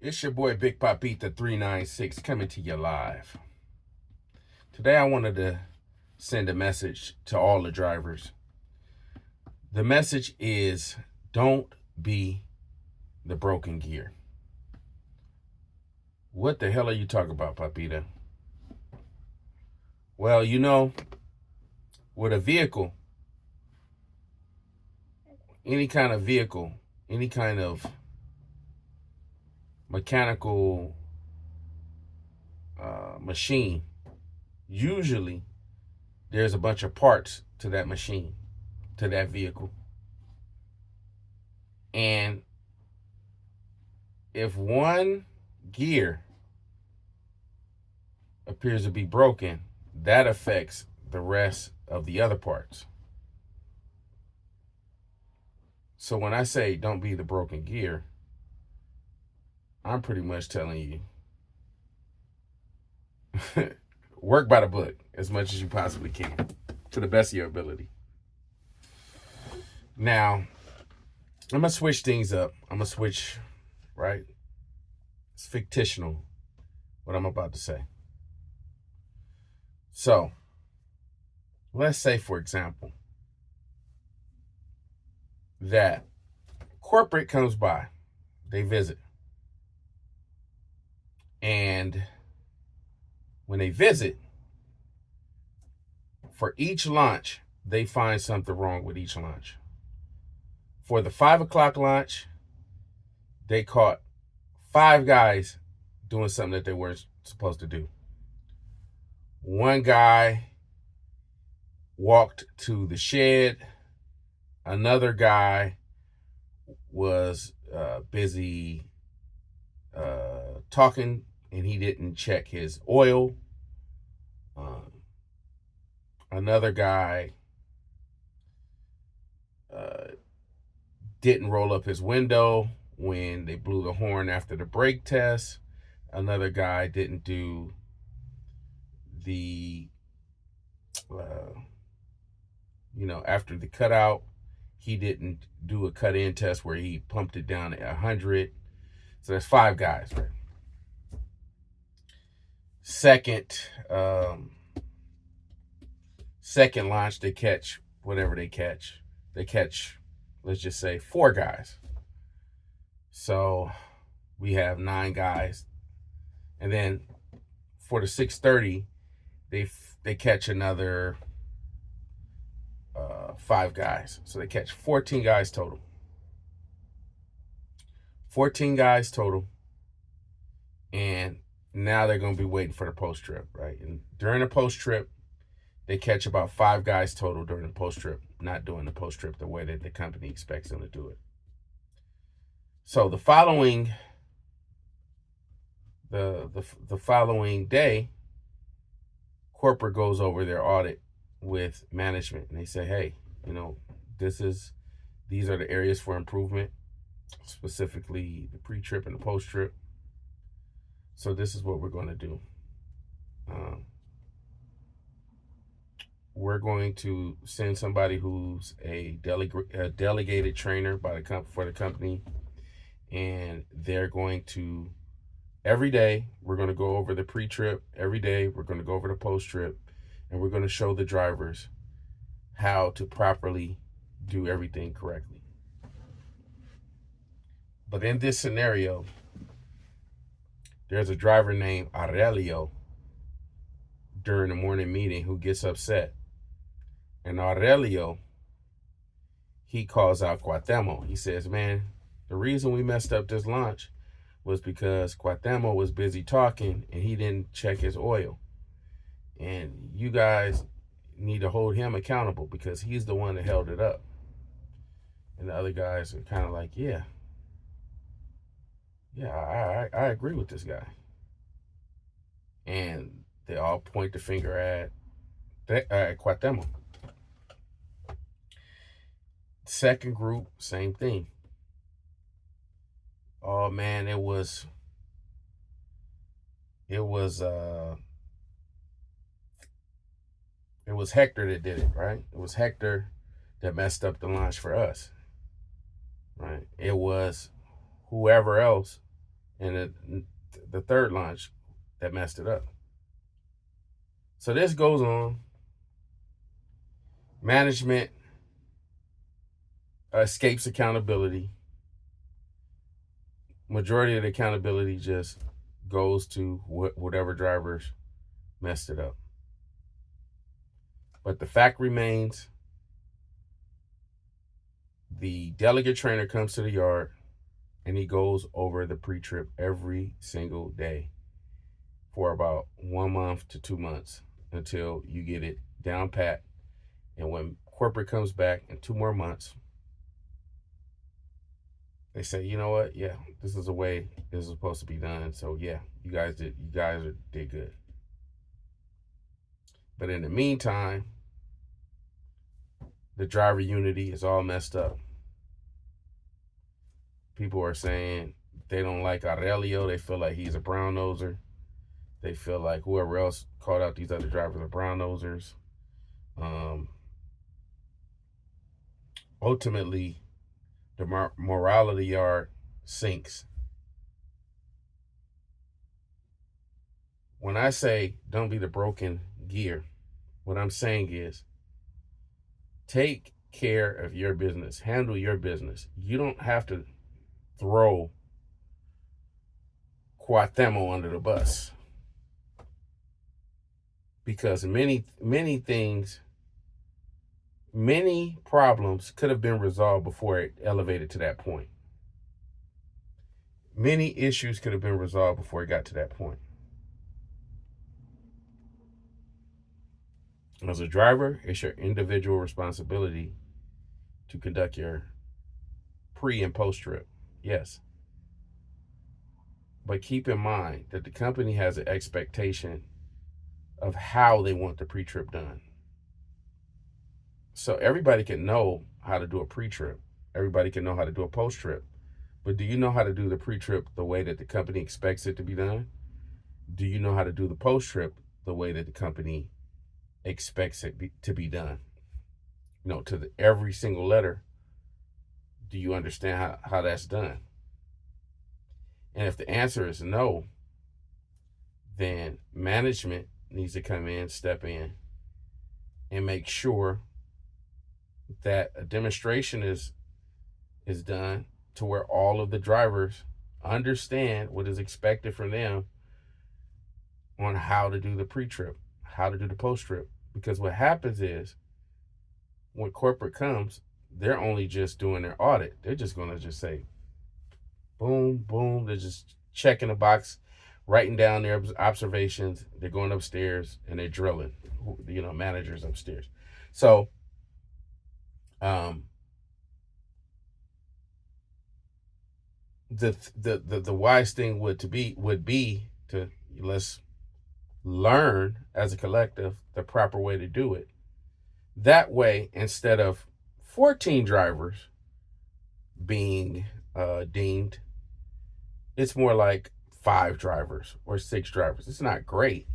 It's your boy Big Papita 396 coming to you live. Today I wanted to send a message to all the drivers. The message is don't be the broken gear. What the hell are you talking about, Papita? Well, with a vehicle, any kind of vehicle, any kind of mechanical machine, usually there's a bunch of parts to that machine, to that vehicle. And if one gear appears to be broken, that affects the rest of the other parts. So when I say don't be the broken gear, I'm pretty much telling you work by the book as much as you possibly can to the best of your ability. Now, I'm going to switch things up. I'm going to switch, right? It's fictional, what I'm about to say. So, let's say, for example, that corporate comes by, they visit. And when they visit, for each launch, they find something wrong with each launch. For the 5 o'clock launch, they caught 5 guys doing something that they weren't supposed to do. One guy walked to the shed. Another guy was busy talking, and he didn't check his oil. Another guy didn't roll up his window when they blew the horn after the brake test. Another guy didn't do the, after the cutout, he didn't do a cut-in test where he pumped it down at 100. So that's 5 guys, right? Second launch, they catch whatever they catch. They catch, let's just say, 4 guys. So we have 9 guys. And then for the 6:30, they catch another 5 guys. So they catch 14 guys total. 14 guys total. And now they're going to be waiting for the post trip, right? And during the post trip, they catch about 5 guys total during the post trip, not doing the post trip the way that the company expects them to do it. So the following day, corporate goes over their audit with management, and they say, hey, these are the areas for improvement, specifically the pre-trip and the post-trip. So this is what we're going to do. We're going to send somebody who's a delegated trainer for the company, and they're going to, every day, we're going to go over the pre-trip. Every day, we're going to go over the post-trip, and we're going to show the drivers how to properly do everything correctly. But in this scenario, there's a driver named Aurelio during the morning meeting who gets upset. And Aurelio, he calls out Cuauhtemoc. He says, man, the reason we messed up this launch was because Cuauhtemoc was busy talking and he didn't check his oil. And you guys need to hold him accountable because he's the one that held it up. And the other guys are kind of like, yeah, I agree with this guy. And they all point the finger at Cuauhtemoc. Second group, same thing. Oh man, it was Hector that did it, right? It was Hector that messed up the launch for us, right? It was whoever else and the third launch that messed it up. So this goes on. Management escapes accountability. Majority of the accountability just goes to whatever drivers messed it up. But the fact remains, the delegate trainer comes to the yard and he goes over the pre-trip every single day for about 1 month to 2 months until you get it down pat. And when corporate comes back in 2 more months, they say, you know what? Yeah, this is the way this is supposed to be done. So yeah, you guys did good. But in the meantime, the driver unity is all messed up. People are saying they don't like Aurelio. They feel like he's a brown noser. They feel like whoever else called out these other drivers are brown nosers. Ultimately, the morale of the yard sinks. When I say don't be the broken gear, what I'm saying is take care of your business, handle your business. You don't have to throw Cuauhtemoc under the bus, because many things, many problems could have been resolved before it elevated to that point. Many issues could have been resolved before it got to that point. As a driver, it's your individual responsibility to conduct your pre and post trip. Yes. But keep in mind that the company has an expectation of how they want the pre-trip done. So everybody can know how to do a pre-trip. Everybody can know how to do a post-trip. But do you know how to do the pre-trip the way that the company expects it to be done? Do you know how to do the post-trip the way that the company expects it to be done? You know, to every single letter. Do you understand how that's done? And if the answer is no, then management needs to come in, step in, and make sure that a demonstration is done to where all of the drivers understand what is expected from them on how to do the pre-trip, how to do the post-trip. Because what happens is when corporate comes, they're only just doing their audit. They're just going to just say, boom, boom. They're just checking a box, writing down their observations. They're going upstairs and they're drilling, you know, managers upstairs. So, the wise thing would be to let's learn as a collective the proper way to do it. That way, instead of 14 drivers being deemed, it's more like 5 drivers or 6 drivers. It's not great,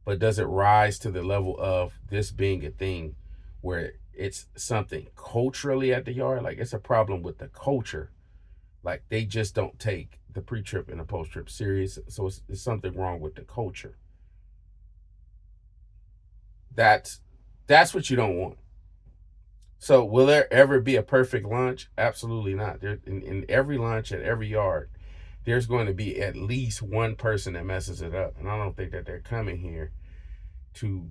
but does it rise to the level of this being a thing where it's something culturally at the yard? Like, it's a problem with the culture. Like, they just don't take the pre-trip and the post-trip serious. So it's something wrong with the culture. That's what you don't want. So will there ever be a perfect launch? Absolutely not. There, in every launch at every yard, there's going to be at least one person that messes it up. And I don't think that they're coming here to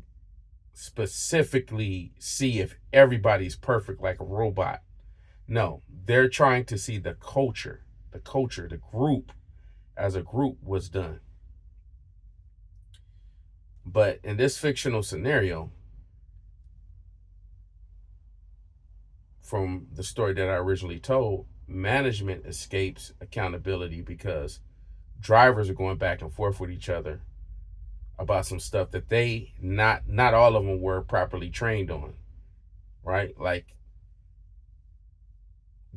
specifically see if everybody's perfect like a robot. No, they're trying to see the culture, the group as a group was done. But in this fictional scenario, from the story that I originally told, management escapes accountability because drivers are going back and forth with each other about some stuff that they not all of them were properly trained on, right? Like,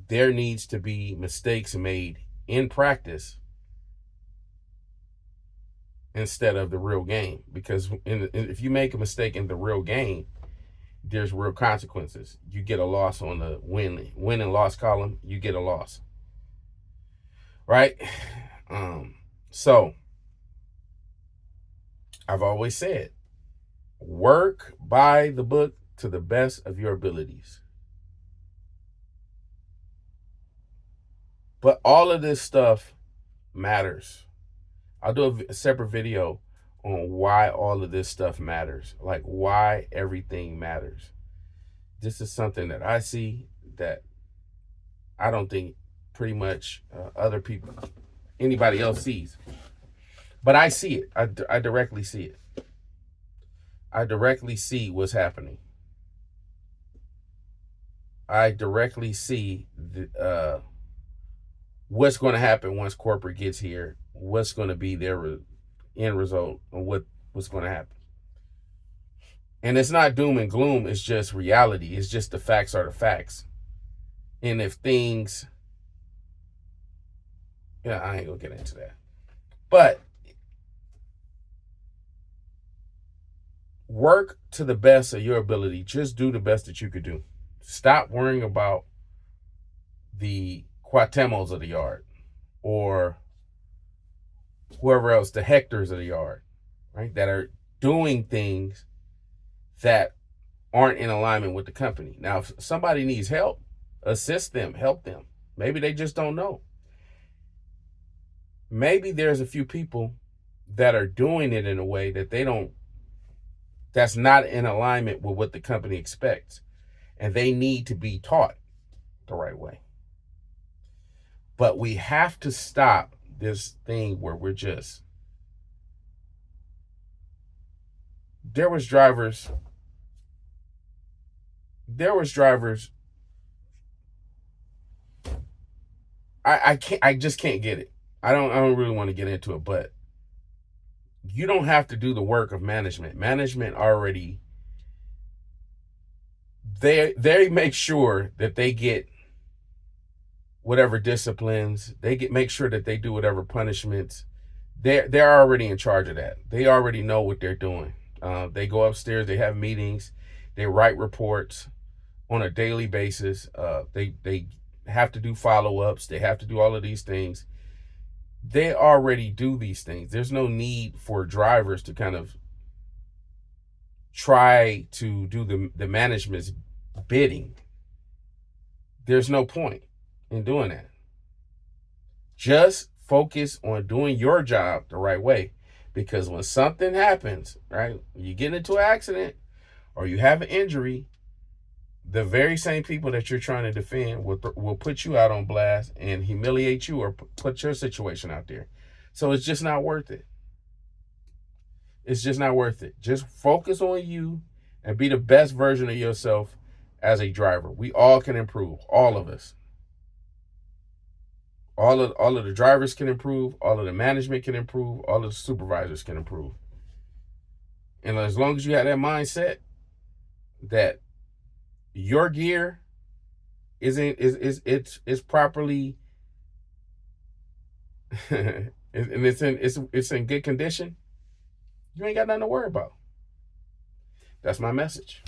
there needs to be mistakes made in practice instead of the real game, because if you make a mistake in the real game, there's real consequences. You get a loss on the win and loss column. You get a loss, right? So I've always said, work by the book to the best of your abilities. But all of this stuff matters. I'll do a separate video on why all of this stuff matters, like why everything matters. This is something that I see that I don't think pretty much other people, anybody else sees. But I see it. I directly see it. I directly see what's happening. I directly see what's going to happen once corporate gets here, what's going to be their end result, and what's going to happen. And it's not doom and gloom, it's just reality. It's just the facts are the facts. And if things, yeah, I ain't going to get into that. But work to the best of your ability. Just do the best that you could do. Stop worrying about the Quatemos of the yard or whoever else, the Hectors of the yard, right? That are doing things that aren't in alignment with the company. Now, if somebody needs help, assist them, help them. Maybe they just don't know. Maybe there's a few people that are doing it in a way that that's not in alignment with what the company expects. And they need to be taught the right way. But we have to stop this thing where we're just, there was drivers I just can't get it. I don't really want to get into it, but you don't have to do the work of management. Management already, they make sure that they get whatever disciplines, make sure that they do whatever punishments. They're already in charge of that. They already know what they're doing. They go upstairs, they have meetings, they write reports on a daily basis. They have to do follow-ups. They have to do all of these things. They already do these things. There's no need for drivers to kind of try to do the management's bidding. There's no point in doing that. Just focus on doing your job the right way. Because when something happens, right, you get into an accident or you have an injury, the very same people that you're trying to defend will put you out on blast and humiliate you or put your situation out there. So it's just not worth it. It's just not worth it. Just focus on you and be the best version of yourself as a driver. We all can improve, all of us. All of the drivers can improve, all of the management can improve, all of the supervisors can improve. And as long as you have that mindset that your gear is properly and it's in good condition, you ain't got nothing to worry about. That's my message.